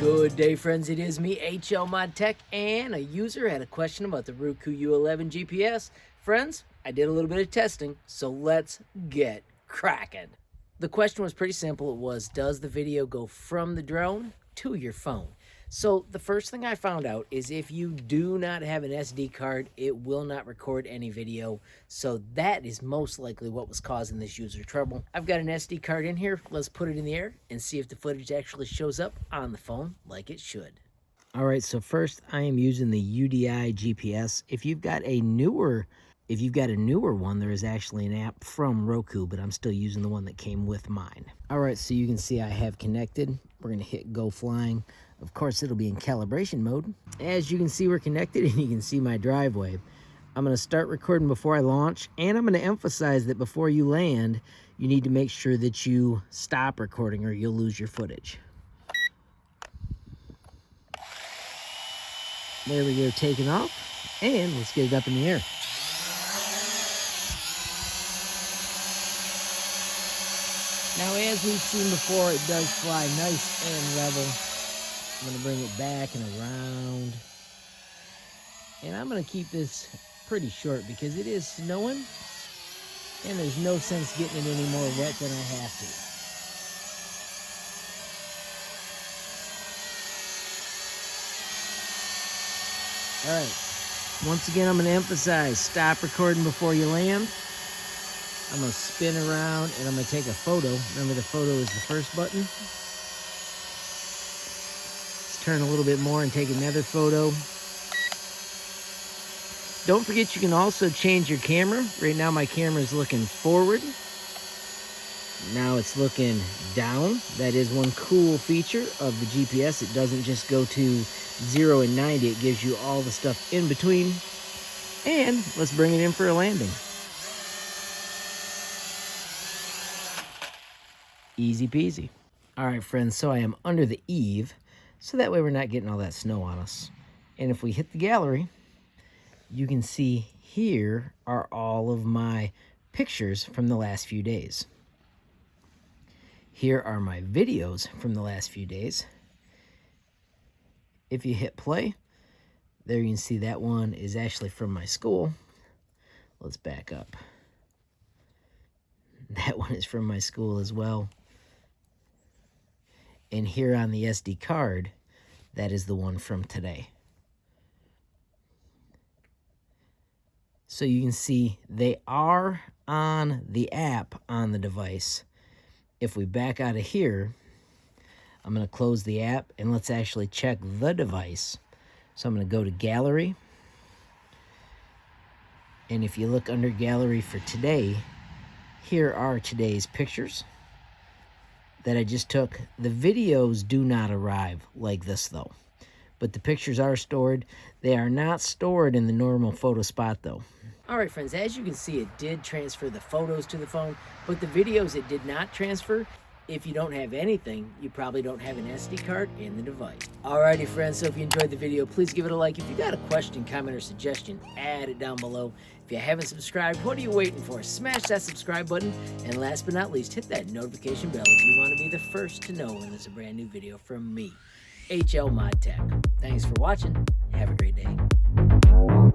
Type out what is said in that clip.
Good day, friends. It is me, HLModtech, and a user had a question about the Ruko U11 GPS. Friends, I did a little bit of testing, so let's get cracking. The question was pretty simple. It was, does the video go from the drone to your phone? So the first thing I found out is if you do not have an SD card, it will not record any video. So that is most likely what was causing this user trouble. I've got an SD card in here. Let's put it in the air and see if the footage actually shows up on the phone like it should. All right, so first I am using the UDI GPS. If you've got a newer one, there is actually an app from Roku, but I'm still using the one that came with mine. All right, so you can see I have connected. We're gonna hit go flying. Of course, it'll be in calibration mode. As you can see, we're connected and you can see my driveway. I'm gonna start recording before I launch, and I'm gonna emphasize that before you land, you need to make sure that you stop recording or you'll lose your footage. There we go, taking off, and let's get it up in the air. Now, as we've seen before, it does fly nice and level. I'm going to bring it back and around. And I'm going to keep this pretty short because it is snowing, and there's no sense getting it any more wet than I have to. All right. Once again, I'm going to emphasize, stop recording before you land. I'm going to spin around and I'm going to take a photo. Remember, the photo is the first button. Let's turn a little bit more and take another photo. Don't forget, you can also change your camera. Right now my camera is looking forward. Now it's looking down. That is one cool feature of the GPS. It doesn't just go to 0 and 90. It gives you all the stuff in between. And let's bring it in for a landing. Easy peasy. All right, friends, so I am under the eave, so that way we're not getting all that snow on us. And if we hit the gallery, you can see here are all of my pictures from the last few days. Here are my videos from the last few days. If you hit play, there you can see that one is actually from my school. Let's back up. That one is from my school as well. And here on the SD card, that is the one from today. So you can see they are on the app on the device. If we back out of here, I'm going to close the app and let's actually check the device. So I'm going to go to gallery. And if you look under gallery for today, here are today's pictures that I just took. The videos do not arrive like this though, but the pictures are stored. They are not stored in the normal photo spot though. All right, friends, as you can see, it did transfer the photos to the phone, but the videos it did not transfer. If you don't have anything, you probably don't have an SD card in the device. Alrighty, friends, so if you enjoyed the video, please give it a like. If you got a question, comment, or suggestion, add it down below. If you haven't subscribed, what are you waiting for? Smash that subscribe button, and last but not least, hit that notification bell if you want to be the first to know when there's a brand new video from me, HLModtech. Thanks for watching. Have a great day.